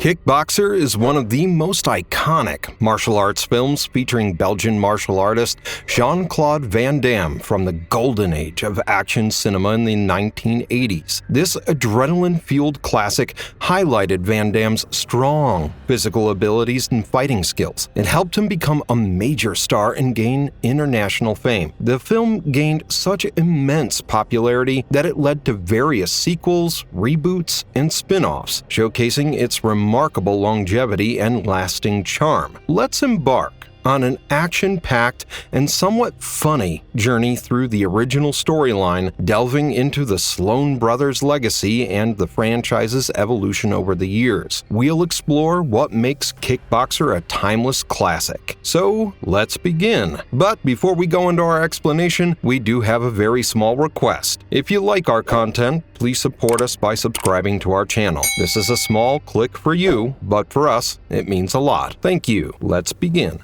Kickboxer is one of the most iconic martial arts films featuring Belgian martial artist Jean-Claude Van Damme from the golden age of action cinema in the 1980s. This adrenaline-fueled classic highlighted Van Damme's strong physical abilities and fighting skills. It helped him become a major star and gain international fame. The film gained such immense popularity that it led to various sequels, reboots, and spin-offs, showcasing its remarkable longevity and lasting charm. Let's embark on an action-packed and somewhat funny journey through the original storyline, delving into the Sloan brothers' legacy and the franchise's evolution over the years. We'll explore what makes Kickboxer a timeless classic. So, let's begin. But before we go into our explanation, we do have a very small request. If you like our content, please support us by subscribing to our channel. This is a small click for you, but for us, it means a lot. Thank you. Let's begin.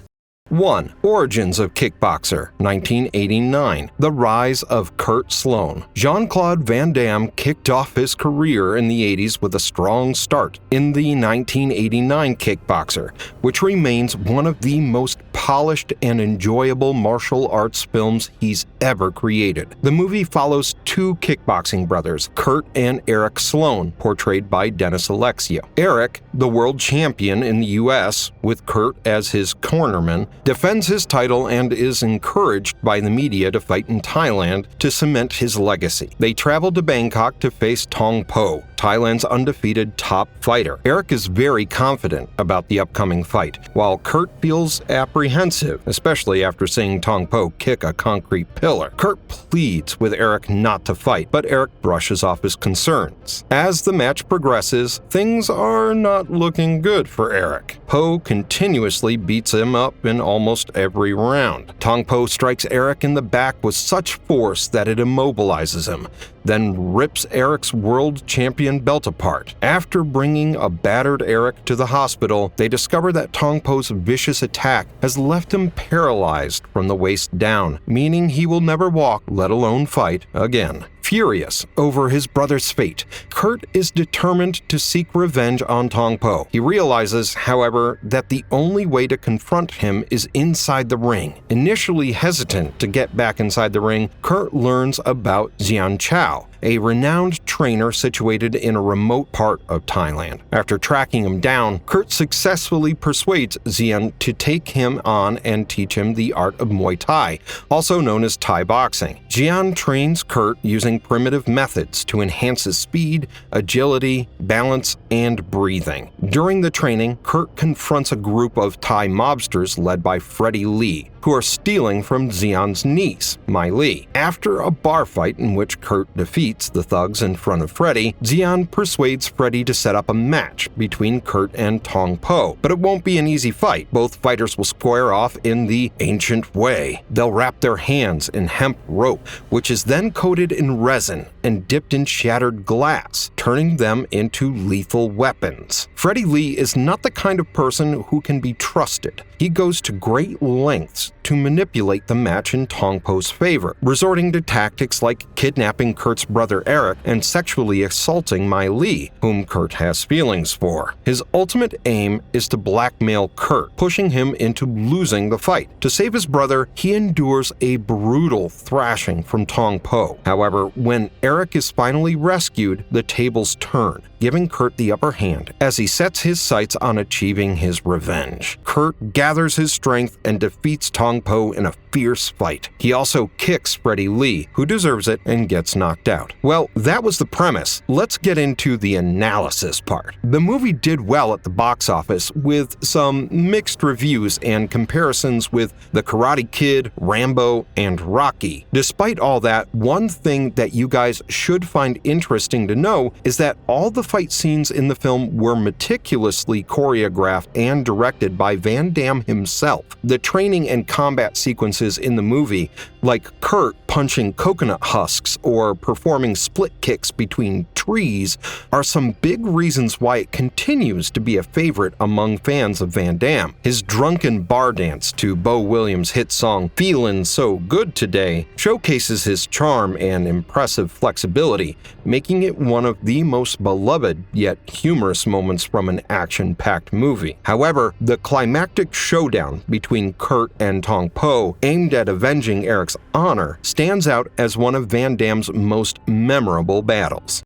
1. Origins of Kickboxer, 1989. The rise of Kurt Sloan. Jean-Claude Van Damme kicked off his career in the 80s with a strong start in the 1989 Kickboxer, which remains one of the most polished and enjoyable martial arts films he's ever created. The movie follows two kickboxing brothers, Kurt and Eric Sloan, portrayed by Dennis Alexio. Eric, the world champion in the US, with Kurt as his cornerman, defends his title and is encouraged by the media to fight in Thailand to cement his legacy. They travel to Bangkok to face Tong Po, Thailand's undefeated top fighter. Eric is very confident about the upcoming fight, while Kurt feels apprehensive, especially after seeing Tong Po kick a concrete pillar. Kurt pleads with Eric not to fight, but Eric brushes off his concerns. As the match progresses, things are not looking good for Eric. Po continuously beats him up in almost every round. Tong Po strikes Eric in the back with such force that it immobilizes him, then rips Eric's world champion belt apart. After bringing a battered Eric to the hospital, they discover that Tong Po's vicious attack has left him paralyzed from the waist down, meaning he will never walk, let alone fight, again. Furious over his brother's fate, Kurt is determined to seek revenge on Tong Po. He realizes, however, that the only way to confront him is inside the ring. Initially hesitant to get back inside the ring, Kurt learns about Xian Chow, a renowned trainer situated in a remote part of Thailand. After tracking him down, Kurt successfully persuades Xian to take him on and teach him the art of Muay Thai, also known as Thai boxing. Xian trains Kurt using primitive methods to enhance his speed, agility, balance, and breathing. During the training, Kurt confronts a group of Thai mobsters led by Freddie Lee, who are stealing from Xian's niece, Mai Li. After a bar fight in which Kurt defeats the thugs in front of Freddie, Xian persuades Freddie to set up a match between Kurt and Tong Po. But it won't be an easy fight. Both fighters will square off in the ancient way. They'll wrap their hands in hemp rope, which is then coated in resin and dipped in shattered glass, turning them into lethal weapons. Freddie Lee is not the kind of person who can be trusted. He goes to great lengths to manipulate the match in Tong Po's favor, resorting to tactics like kidnapping Kurt's brother Eric and sexually assaulting Mai Li, whom Kurt has feelings for. His ultimate aim is to blackmail Kurt, pushing him into losing the fight. To save his brother, he endures a brutal thrashing from Tong Po. However, when Eric is finally rescued, the tables turn, giving Kurt the upper hand as he sets his sights on achieving his revenge. Kurt gathers his strength and defeats Tong Po in a fierce fight. He also kicks Freddie Lee, who deserves it and gets knocked out. Well, that was the premise. Let's get into the analysis part. The movie did well at the box office, with some mixed reviews and comparisons with The Karate Kid, Rambo, and Rocky. Despite all that, one thing that you guys should find interesting to know is that all the fight scenes in the film were meticulously choreographed and directed by Van Damme himself. The training and combat sequences choices in the movie, like Kurt punching coconut husks or performing split kicks between trees, are some big reasons why it continues to be a favorite among fans of Van Damme. His drunken bar dance to Bo Williams' hit song "Feelin' So Good Today" showcases his charm and impressive flexibility, making it one of the most beloved yet humorous moments from an action-packed movie. However, the climactic showdown between Kurt and Tong Po, aimed at avenging Eric's honor, stands out as one of Van Damme's most memorable battles.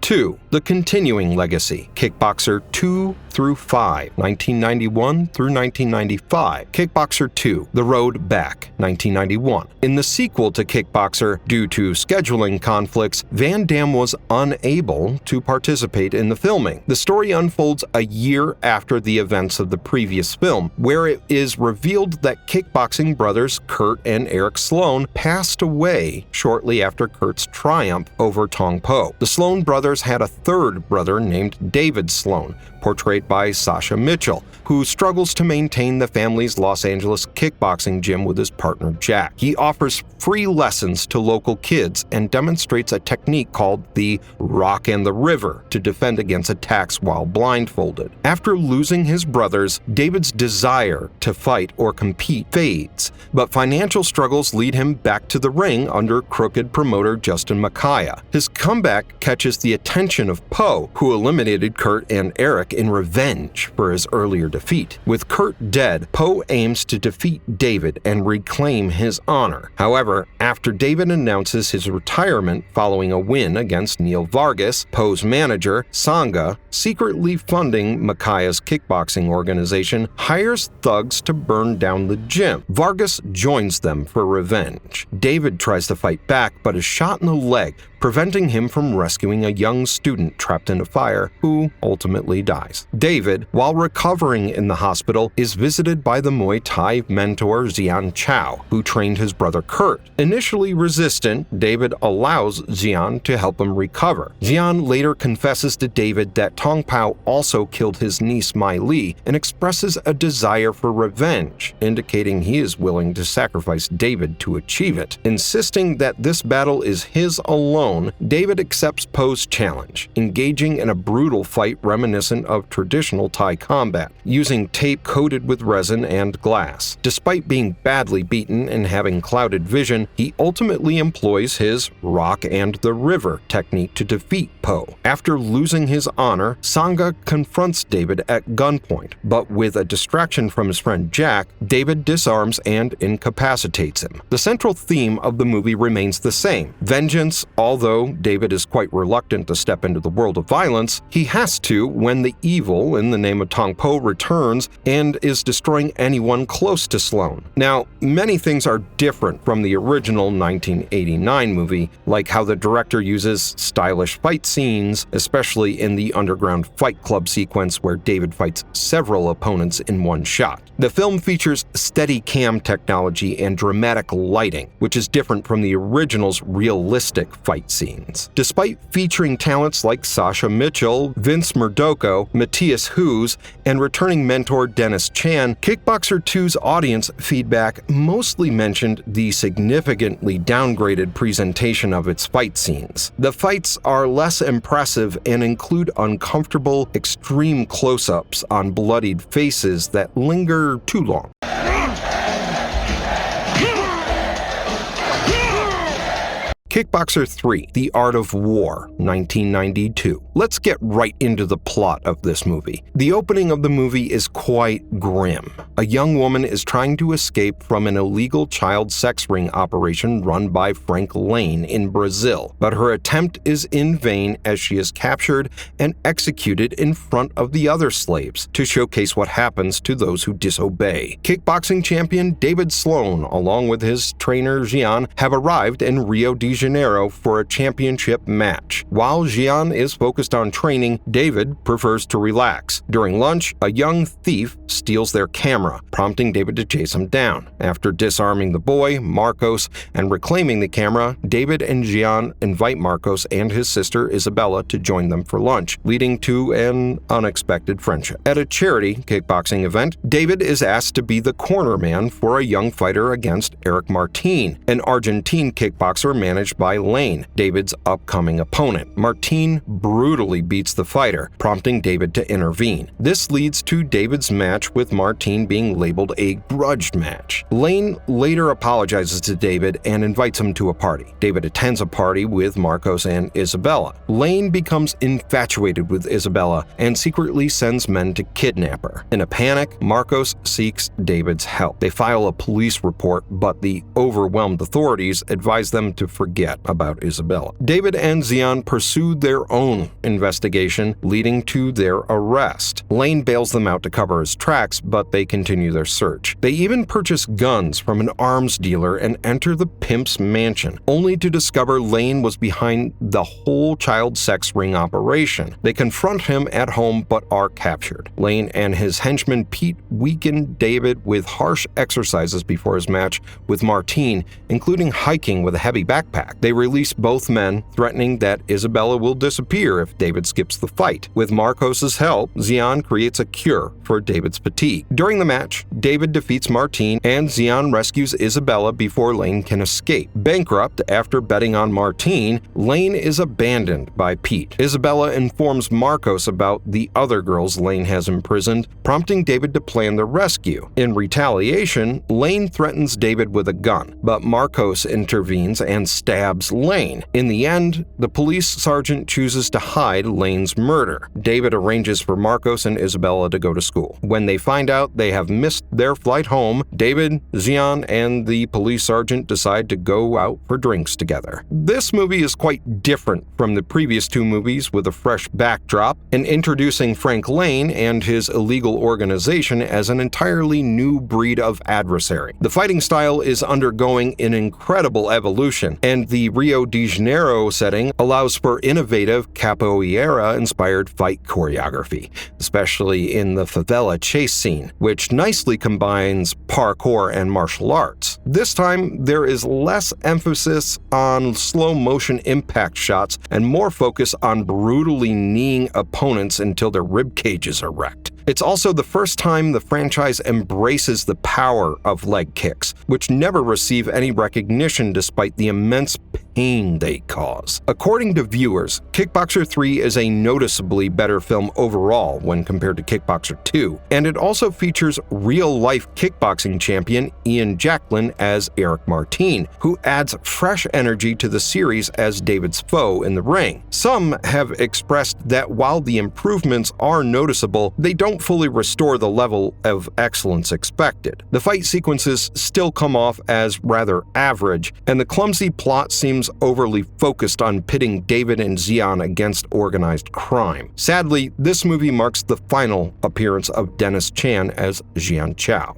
2. The Continuing Legacy, Kickboxer 2 through 5, 1991 through 1995. Kickboxer 2, The Road Back, 1991. In the sequel to Kickboxer, due to scheduling conflicts, Van Damme was unable to participate in the filming. The story unfolds a year after the events of the previous film, where it is revealed that kickboxing brothers Kurt and Eric Sloan passed away shortly after Kurt's triumph over Tong Po. The Sloan brothers had a third brother named David Sloan, portrayed by Sasha Mitchell, who struggles to maintain the family's Los Angeles kickboxing gym with his partner Jack. He offers free lessons to local kids and demonstrates a technique called the Rock and the River to defend against attacks while blindfolded. After losing his brothers, David's desire to fight or compete fades, but financial struggles lead him back to the ring under crooked promoter Justin Makaya. His comeback catches the attention of Po, who eliminated Kurt and Eric in revenge for his earlier defeat. With Kurt dead, Po aims to defeat David and reclaim his honor. However, after David announces his retirement following a win against Neil Vargas, Po's manager, Sangha, secretly funding Makaya's kickboxing organization, hires thugs to burn down the gym. Vargas joins them for revenge. David tries to fight back but is shot in the leg, preventing him from rescuing a young student trapped in a fire who ultimately dies. David, while recovering in the hospital, is visited by the Muay Thai mentor Xian Chow, who trained his brother Kurt. Initially resistant, David allows Xian to help him recover. Xian later confesses to David that Tong Po also killed his niece Mai Li and expresses a desire for revenge, indicating he is willing to sacrifice David to achieve it. Insisting that this battle is his alone, David accepts Po's challenge, engaging in a brutal fight reminiscent of traditional Thai combat, using tape coated with resin and glass. Despite being badly beaten and having clouded vision, he ultimately employs his Rock and the River technique to defeat Po. After losing his honor, Sangha confronts David at gunpoint, but with a distraction from his friend Jack, David disarms and incapacitates him. The central theme of the movie remains the same: vengeance. Although David is quite reluctant to step into the world of violence, he has to when the evil in the name of Tong Po returns and is destroying anyone close to Sloan. Now, many things are different from the original 1989 movie, like how the director uses stylish fight scenes, especially in the underground fight club sequence where David fights several opponents in one shot. The film features steady cam technology and dramatic lighting, which is different from the original's realistic fight scenes. Despite featuring talents like Sasha Mitchell, Vince Murdocco, Matthias Hues, and returning mentor Dennis Chan, Kickboxer 2's audience feedback mostly mentioned the significantly downgraded presentation of its fight scenes. The fights are less impressive and include uncomfortable, extreme close-ups on bloodied faces that linger too long. Kickboxer 3, The Art of War, 1992. Let's get right into the plot of this movie. The opening of the movie is quite grim. A young woman is trying to escape from an illegal child sex ring operation run by Frank Lane in Brazil, but her attempt is in vain as she is captured and executed in front of the other slaves to showcase what happens to those who disobey. Kickboxing champion David Sloan, along with his trainer Xian, have arrived in Rio de Janeiro Janeiro for a championship match. While Jean is focused on training, David prefers to relax. During lunch, a young thief steals their camera, prompting David to chase him down. After disarming the boy, Marcos, and reclaiming the camera, David and Jean invite Marcos and his sister Isabella to join them for lunch, leading to an unexpected friendship. At a charity kickboxing event, David is asked to be the cornerman for a young fighter against Eric Martin, an Argentine kickboxer managed by Lane, David's upcoming opponent. Martin brutally beats the fighter, prompting David to intervene. This leads to David's match with Martin being labeled a grudge match. Lane later apologizes to David and invites him to a party. David attends a party with Marcos and Isabella. Lane becomes infatuated with Isabella and secretly sends men to kidnap her. In a panic, Marcos seeks David's help. They file a police report, but the overwhelmed authorities advise them to forget about Isabella. David and Jean pursue their own investigation, leading to their arrest. Lane bails them out to cover his tracks, but they continue their search. They even purchase guns from an arms dealer and enter the pimp's mansion, only to discover Lane was behind the whole child sex ring operation. They confront him at home but are captured. Lane and his henchman Pete weaken David with harsh exercises before his match with Martin, including hiking with a heavy backpack. They release both men, threatening that Isabella will disappear if David skips the fight. With Marcos's help, Jean creates a cure for David's fatigue. During the match, David defeats Martin and Jean rescues Isabella before Lane can escape. Bankrupt after betting on Martin, Lane is abandoned by Pete. Isabella informs Marcos about the other girls Lane has imprisoned, prompting David to plan the rescue. In retaliation, Lane threatens David with a gun, but Marcos intervenes and stabs Lane. In the end, the police sergeant chooses to hide Lane's murder. David arranges for Marcos and Isabella to go to school. When they find out they have missed their flight home, David, Jean, and the police sergeant decide to go out for drinks together. This movie is quite different from the previous two movies, with a fresh backdrop and introducing Frank Lane and his illegal organization as an entirely new breed of adversary. The fighting style is undergoing an incredible evolution, and the Rio de Janeiro setting allows for innovative capoeira-inspired fight choreography, especially in the favela chase scene, which nicely combines parkour and martial arts. This time, there is less emphasis on slow-motion impact shots and more focus on brutally kneeing opponents until their rib cages are wrecked. It's also the first time the franchise embraces the power of leg kicks, which never receive any recognition despite the immense pain they cause. According to viewers, Kickboxer 3 is a noticeably better film overall when compared to Kickboxer 2, and it also features real-life kickboxing champion Ian Jacklin as Eric Martin, who adds fresh energy to the series as David's foe in the ring. Some have expressed that while the improvements are noticeable, they don't fully restore the level of excellence expected. The fight sequences still come off as rather average, and the clumsy plot seems overly focused on pitting David and Jean against organized crime. Sadly, this movie marks the final appearance of Dennis Chan as Jian Chao.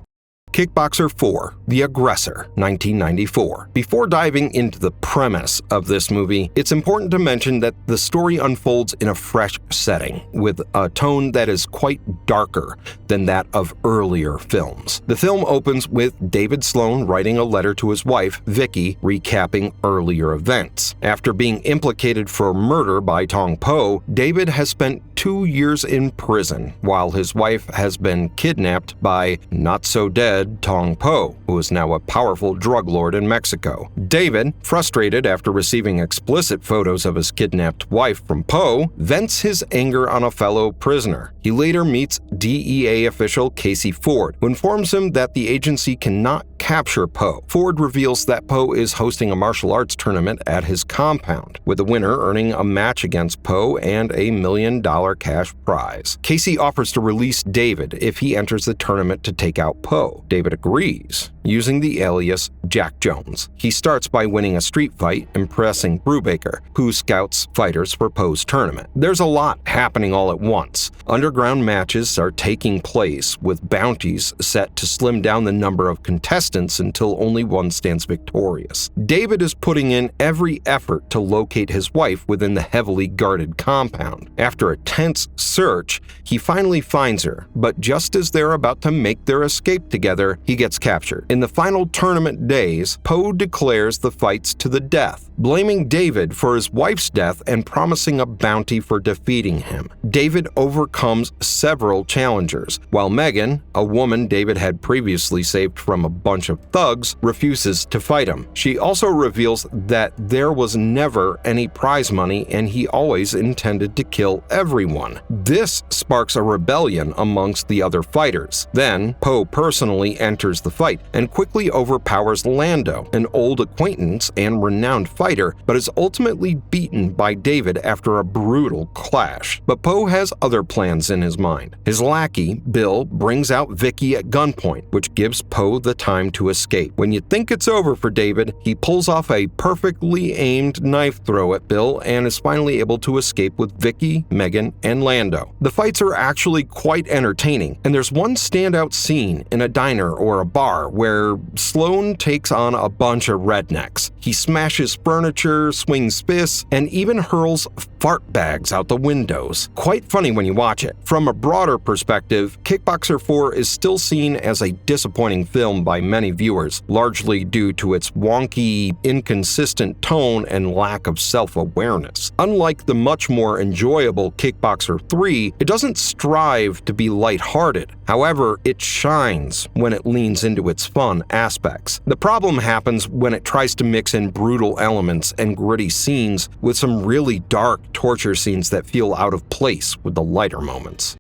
Kickboxer 4, The Aggressor, 1994. Before diving into the premise of this movie, it's important to mention that the story unfolds in a fresh setting, with a tone that is quite darker than that of earlier films. The film opens with David Sloan writing a letter to his wife, Vicky, recapping earlier events. After being implicated for murder by Tong Po, David has spent 2 years in prison, while his wife has been kidnapped by not-so-dead Tong Po, who is now a powerful drug lord in Mexico. David, frustrated after receiving explicit photos of his kidnapped wife from Po, vents his anger on a fellow prisoner. He later meets DEA official Casey Ford, who informs him that the agency cannot capture Po. Ford reveals that Po is hosting a martial arts tournament at his compound, with the winner earning a match against Po and a $1 million cash prize. Casey offers to release David if he enters the tournament to take out Po. David agrees, using the alias Jack Jones. He starts by winning a street fight, impressing Brubaker, who scouts fighters for Poe's tournament. There's a lot happening all at once. Underground matches are taking place, with bounties set to slim down the number of contestants until only one stands victorious. David is putting in every effort to locate his wife within the heavily guarded compound. After a tense search, he finally finds her, but just as they're about to make their escape together, he gets captured. In the final tournament days, Poe declares the fights to the death, blaming David for his wife's death and promising a bounty for defeating him. David overcomes several challengers, while Megan, a woman David had previously saved from a bunch of thugs, refuses to fight him. She also reveals that there was never any prize money and he always intended to kill everyone. This sparks a rebellion amongst the other fighters. Then, Poe personally enters the fight and quickly overpowers Lando, an old acquaintance and renowned fighter, but is ultimately beaten by David after a brutal clash. But Poe has other plans in his mind. His lackey, Bill, brings out Vicky at gunpoint, which gives Poe the time to escape. When you think it's over for David, he pulls off a perfectly aimed knife throw at Bill and is finally able to escape with Vicky, Megan, and Lando. The fights are actually quite entertaining, and there's one standout scene in a diner or a bar where Sloan takes on a bunch of rednecks. He smashes furniture, swings fists, and even hurls fart bags out the windows. Quite funny when you watch it. From a broader perspective, Kickboxer 4 is still seen as a disappointing film by many viewers, largely due to its wonky, inconsistent tone and lack of self-awareness. Unlike the much more enjoyable Kickboxer 3, it doesn't strive to be lighthearted. However, it shines when it leans into its fun aspects. The problem happens when it tries to mix in brutal elements and gritty scenes with some really dark torture scenes that feel out of place with the lighter moments.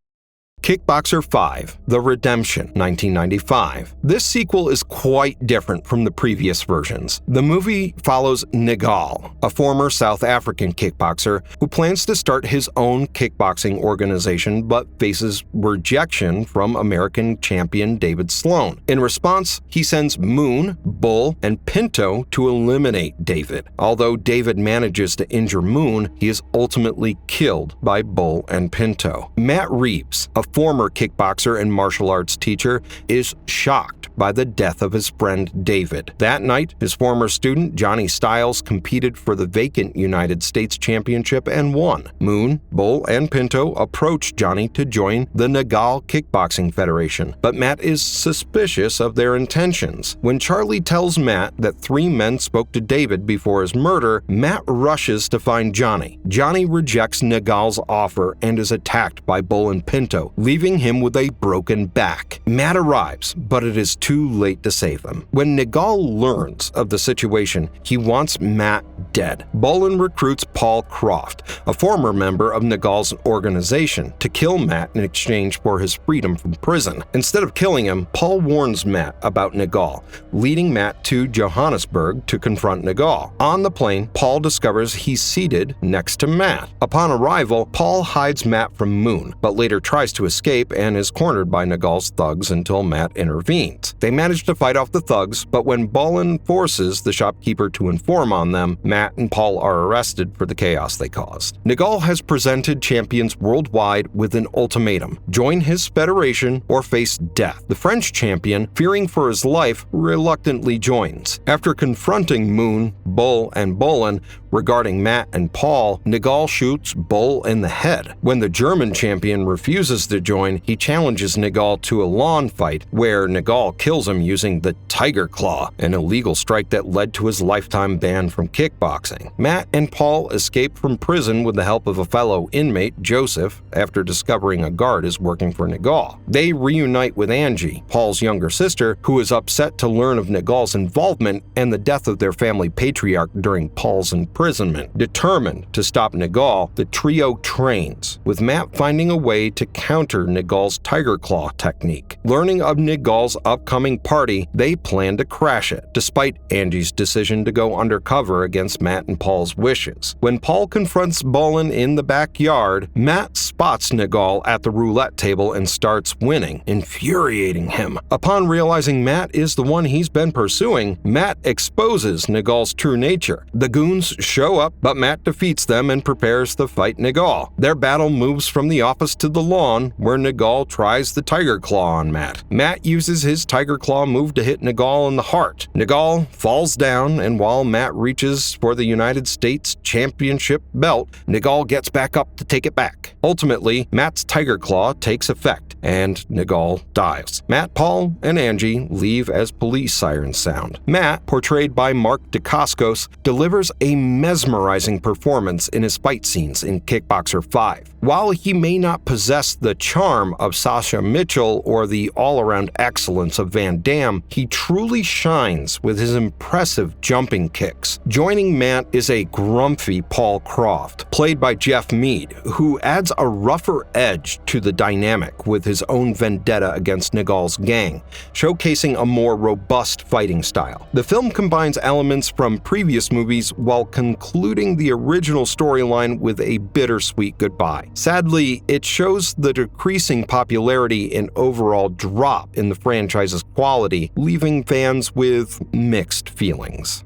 Kickboxer 5, The Redemption, 1995. This sequel is quite different from the previous versions. The movie follows Ngal, a former South African kickboxer who plans to start his own kickboxing organization but faces rejection from American champion David Sloan. In response, he sends Moon, Bull, and Pinto to eliminate David. Although David manages to injure Moon, he is ultimately killed by Bull and Pinto. Matt Reeves, a former kickboxer and martial arts teacher, is shocked by the death of his friend David. That night, his former student Johnny Styles competed for the vacant United States Championship and won. Moon, Bull, and Pinto approached Johnny to join the Ngal Kickboxing Federation, but Matt is suspicious of their intentions. When Charlie tells Matt that 3 men spoke to David before his murder, Matt rushes to find Johnny. Johnny rejects Ngal's offer and is attacked by Bull and Pinto, leaving him with a broken back. Matt arrives, but it is too late to save him. When Ngal learns of the situation, he wants Matt dead. Bolin recruits Paul Croft, a former member of Ngal's organization, to kill Matt in exchange for his freedom from prison. Instead of killing him, Paul warns Matt about Ngal, leading Matt to Johannesburg to confront Ngal. On the plane, Paul discovers he's seated next to Matt. Upon arrival, Paul hides Matt from Moon, but later tries to escape and is cornered by Ngal's thugs until Matt intervenes. They manage to fight off the thugs, but when Bolin forces the shopkeeper to inform on them, Matt and Paul are arrested for the chaos they caused. Ngal has presented champions worldwide with an ultimatum: join his federation or face death. The French champion, fearing for his life, reluctantly joins. After confronting Moon, Bull, and Bolin regarding Matt and Paul, Ngal shoots Bull in the head. When the German champion refuses to join, he challenges Ngal to a lawn fight where Ngal kills him using the Tiger Claw, an illegal strike that led to his lifetime ban from kickboxing. Matt and Paul escape from prison with the help of a fellow inmate, Joseph, after discovering a guard is working for Ngal. They reunite with Angie, Paul's younger sister, who is upset to learn of Ngal's involvement and the death of their family patriarch during Paul's imprisonment. imprisonment. Determined to stop Nagol, the trio trains, with Matt finding a way to counter Nagol's Tiger Claw technique. Learning of Nagol's upcoming party, they plan to crash it, despite Angie's decision to go undercover against Matt and Paul's wishes. When Paul confronts Bolin in the backyard, Matt spots Nagol at the roulette table and starts winning, infuriating him. Upon realizing Matt is the one he's been pursuing, Matt exposes Nagol's true nature. The goons show up, but Matt defeats them and prepares to fight Nagol. Their battle moves from the office to the lawn, where Nagol tries the Tiger Claw on Matt. Matt uses his Tiger Claw move to hit Nagol in the heart. Nagol falls down, and while Matt reaches for the United States Championship belt, Nagol gets back up to take it back. Ultimately, Matt's Tiger Claw takes effect, and Nagol dies. Matt, Paul, and Angie leave as police sirens sound. Matt, portrayed by Mark Dacascos, delivers a mesmerizing performance in his fight scenes in Kickboxer 5. While he may not possess the charm of Sasha Mitchell or the all-around excellence of Van Damme, he truly shines with his impressive jumping kicks. Joining Matt is a grumpy Paul Croft, played by Jeff Mead, who adds a rougher edge to the dynamic with his own vendetta against Nagol's gang, showcasing a more robust fighting style. The film combines elements from previous movies while concluding the original storyline with a bittersweet goodbye. Sadly, it shows the decreasing popularity and overall drop in the franchise's quality, leaving fans with mixed feelings.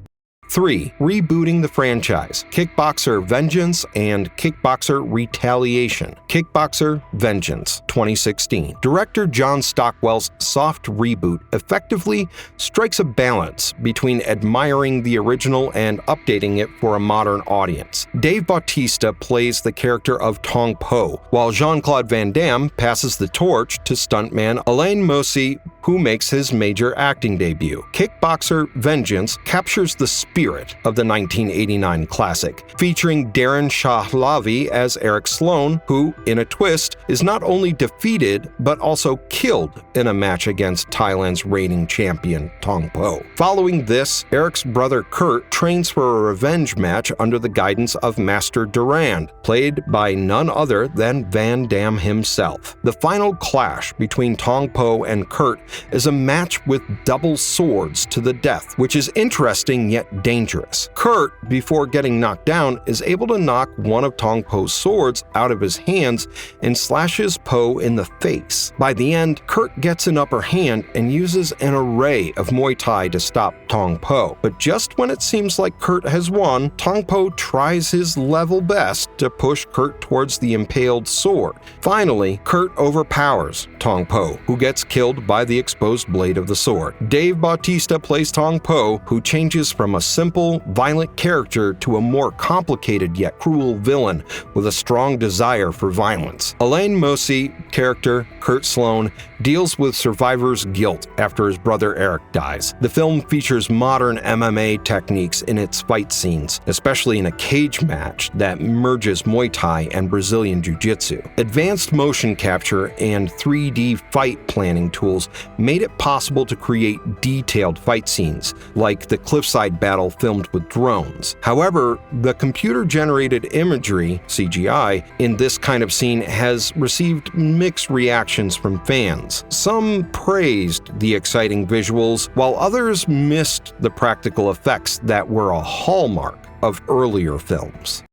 3. Rebooting the franchise, Kickboxer Vengeance and Kickboxer Retaliation. Kickboxer Vengeance, 2016. Director John Stockwell's soft reboot effectively strikes a balance between admiring the original and updating it for a modern audience. Dave Bautista plays the character of Tong Po, while Jean-Claude Van Damme passes the torch to stuntman Alain Moussi, who makes his major acting debut. Kickboxer Vengeance captures the spirit of the 1989 classic, featuring Darren Shahlavi as Eric Sloan, who, in a twist, is not only defeated but also killed in a match against Thailand's reigning champion Tong Po. Following this, Eric's brother Kurt trains for a revenge match under the guidance of Master Durand, played by none other than Van Damme himself. The final clash between Tong Po and Kurt is a match with double swords to the death, which is interesting yet dangerous. Kurt, before getting knocked down, is able to knock one of Tong Po's swords out of his hands and slashes Po in the face. By the end, Kurt gets an upper hand and uses an array of Muay Thai to stop Tong Po. But just when it seems like Kurt has won, Tong Po tries his level best to push Kurt towards the impaled sword. Finally, Kurt overpowers Tong Po, who gets killed by the exposed blade of the sword. Dave Bautista plays Tong Po, who changes from a simple, violent character to a more complicated yet cruel villain with a strong desire for violence. Alain Moussi, character Kurt Sloan, deals with survivor's guilt after his brother Eric dies. The film features modern MMA techniques in its fight scenes, especially in a cage match that merges Muay Thai and Brazilian Jiu-Jitsu. Advanced motion capture and 3D fight planning tools made it possible to create detailed fight scenes, like the cliffside battle filmed with drones. However, the computer-generated imagery, CGI, in this kind of scene has received mixed reactions from fans. Some praised the exciting visuals, while others missed the practical effects that were a hallmark of earlier films.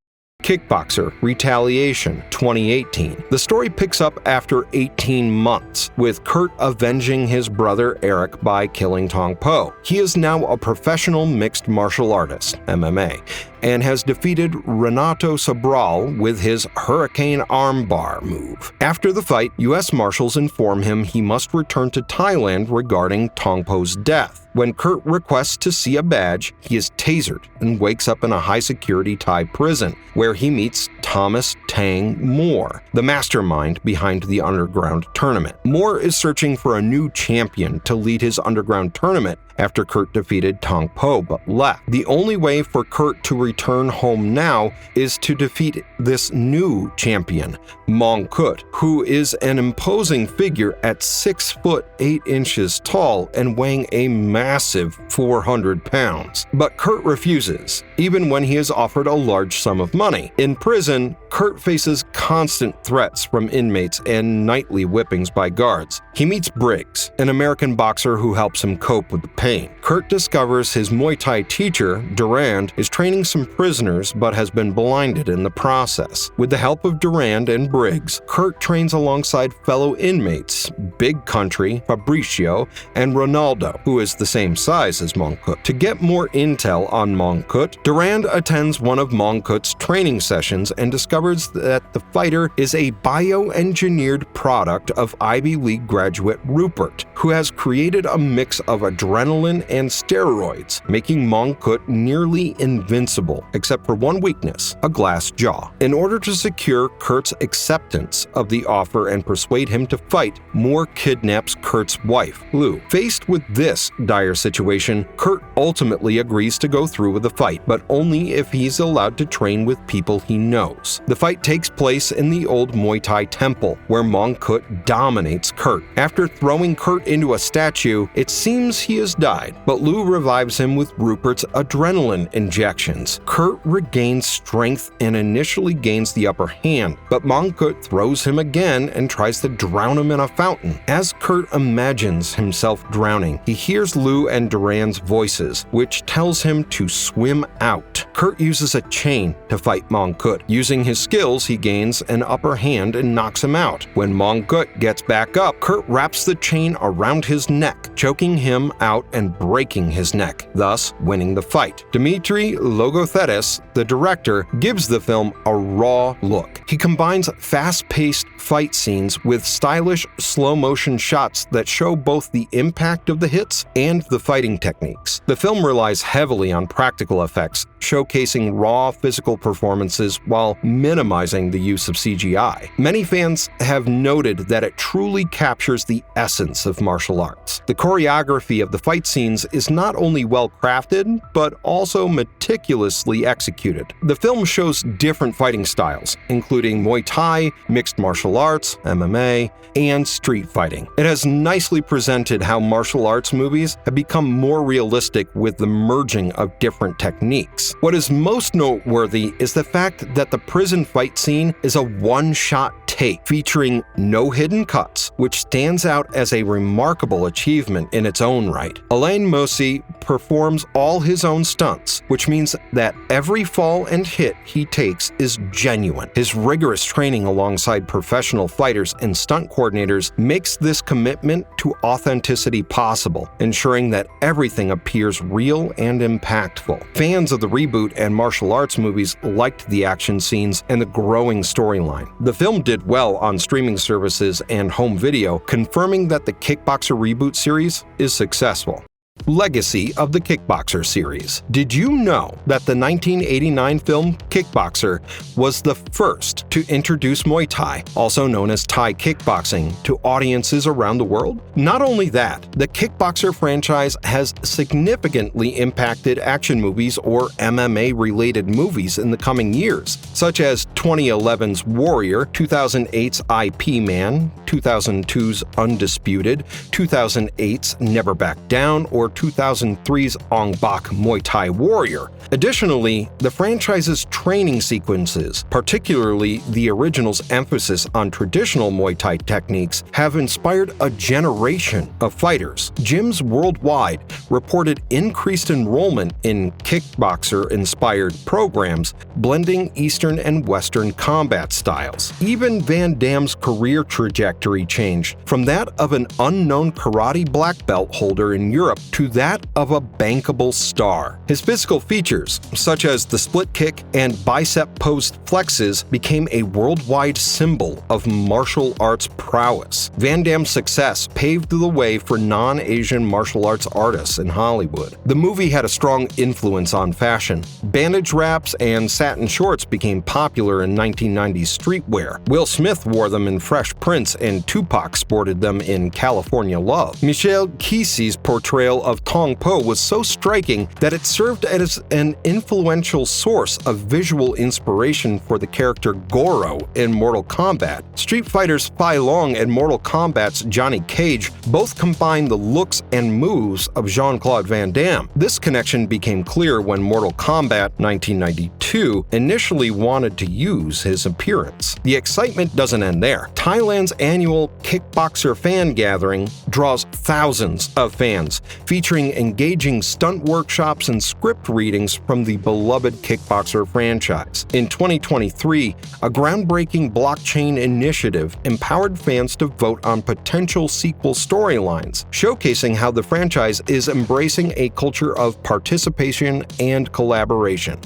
Kickboxer Retaliation, 2018. The story picks up after 18 months, with Kurt avenging his brother Eric by killing Tong Po. He is now a professional mixed martial artist, MMA, and has defeated Renato Sobral with his Hurricane Armbar move. After the fight, U.S. Marshals inform him he must return to Thailand regarding Tong Po's death. When Kurt requests to see a badge, he is tasered and wakes up in a high-security Thai prison, where he meets Thomas Tang Moore, the mastermind behind the underground tournament. Moore is searching for a new champion to lead his underground tournament after Kurt defeated Tong Po but left. The only way for Kurt to return home now is to defeat this new champion, Mong Kut, who is an imposing figure at 6 foot 8 inches tall and weighing a massive 400 pounds. But Kurt refuses. even when he is offered a large sum of money. In prison, Kurt faces constant threats from inmates and nightly whippings by guards. He meets Briggs, an American boxer who helps him cope with the pain. Kurt discovers his Muay Thai teacher, Durand, is training some prisoners but has been blinded in the process. With the help of Durand and Briggs, Kurt trains alongside fellow inmates, Big Country, Fabricio, and Ronaldo, who is the same size as Mongkut. To get more intel on Mongkut, Durand attends one of Mongkut's training sessions and discovers that the fighter is a bioengineered product of Ivy League graduate Rupert, who has created a mix of adrenaline and steroids, making Mongkut nearly invincible, except for one weakness: a glass jaw. In order to secure Kurt's acceptance of the offer and persuade him to fight, Moore kidnaps Kurt's wife, Lou. Faced with this dire situation, Kurt ultimately agrees to go through with the fight, but only if he's allowed to train with people he knows. The fight takes place in the old Muay Thai temple, where Mongkut dominates Kurt. After throwing Kurt into a statue, it seems he has died, but Lou revives him with Rupert's adrenaline injections. Kurt regains strength and initially gains the upper hand, but Mongkut throws him again and tries to drown him in a fountain. As Kurt imagines himself drowning, he hears Lou and Durand's voices, which tells him to swim out. Kurt uses a chain to fight Mongkut. Using his skills, he gains an upper hand and knocks him out. When Mongkut gets back up, Kurt wraps the chain around his neck, choking him out and breaking his neck, thus winning the fight. Dimitri Logothetis, the director, gives the film a raw look. He combines fast-paced fight scenes with stylish slow-motion shots that show both the impact of the hits and the fighting techniques. The film relies heavily on practical effects, showcasing raw physical performances while minimizing the use of CGI. Many fans have noted that it truly captures the essence of martial arts. The choreography of the fight scenes is not only well crafted, but also meticulously executed. The film shows different fighting styles, including Muay Thai, mixed martial arts, MMA, and street fighting. It has nicely presented how martial arts movies have become more realistic with the merging of different techniques. What is most noteworthy is the fact that the prison fight scene is a one-shot take featuring no hidden cuts, which stands out as a remarkable achievement in its own right. Alain Moussi performs all his own stunts, which means that every fall and hit he takes is genuine. His rigorous training alongside professional fighters and stunt coordinators makes this commitment to authenticity possible, ensuring that everything appears real and impactful. Fans of the reboot and martial arts movies liked the action scenes and the growing storyline. The film did well on streaming services and home video, confirming that the Kickboxer reboot series is successful. Legacy of the Kickboxer series. Did you know that the 1989 film Kickboxer was the first to introduce Muay Thai, also known as Thai kickboxing, to audiences around the world? Not only that, the Kickboxer franchise has significantly impacted action movies or MMA-related movies in the coming years, such as 2011's Warrior, 2008's IP Man, 2002's Undisputed, 2008's Never Back Down, or 2003's Ong Bak Muay Thai Warrior. Additionally, the franchise's training sequences, particularly the original's emphasis on traditional Muay Thai techniques, have inspired a generation of fighters. Gyms worldwide reported increased enrollment in Kickboxer-inspired programs, blending Eastern and Western combat styles. Even Van Damme's career trajectory changed from that of an unknown karate black belt holder in Europe to that of a bankable star. His physical features, such as the split kick and bicep-posed flexes, became a worldwide symbol of martial arts prowess. Van Damme's success paved the way for non-Asian martial arts artists in Hollywood. The movie had a strong influence on fashion. Bandage wraps and satin shorts became popular popular in 1990s streetwear. Will Smith wore them in Fresh Prince, and Tupac sported them in California Love. Michel Kisi's portrayal of Tong Po was so striking that it served as an influential source of visual inspiration for the character Goro in Mortal Kombat. Street Fighter's Fei Long and Mortal Kombat's Johnny Cage both combine the looks and moves of Jean-Claude Van Damme. This connection became clear when Mortal Kombat 1992 initially wanted to use his appearance. The excitement doesn't end there. Thailand's annual Kickboxer fan gathering draws thousands of fans, featuring engaging stunt workshops and script readings from the beloved Kickboxer franchise. In 2023, a groundbreaking blockchain initiative empowered fans to vote on potential sequel storylines, showcasing how the franchise is embracing a culture of participation and collaboration.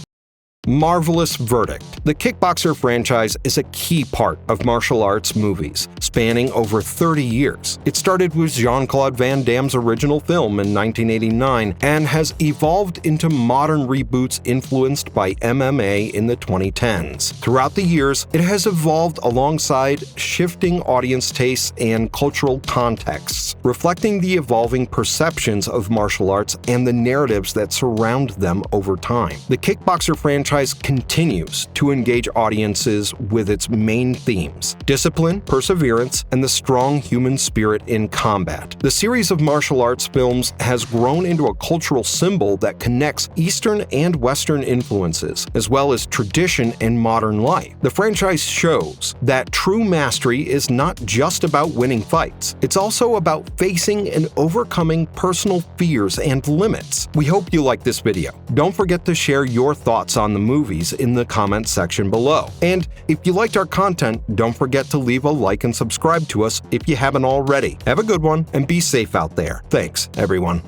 Marvelous verdict. The Kickboxer franchise is a key part of martial arts movies, spanning over 30 years. It started with Jean-Claude Van Damme's original film in 1989 and has evolved into modern reboots influenced by MMA in the 2010s. Throughout the years, it has evolved alongside shifting audience tastes and cultural contexts, reflecting the evolving perceptions of martial arts and the narratives that surround them over time. The Kickboxer franchise continues to engage audiences with its main themes: discipline, perseverance, and the strong human spirit in combat. The series of martial arts films has grown into a cultural symbol that connects Eastern and Western influences, as well as tradition and modern life. The franchise shows that true mastery is not just about winning fights. It's also about facing and overcoming personal fears and limits. We hope you like this video. Don't forget to share your thoughts on the movies in the comment section below. And if you liked our content, don't forget to leave a like and subscribe to us if you haven't already. Have a good one and be safe out there. Thanks, everyone.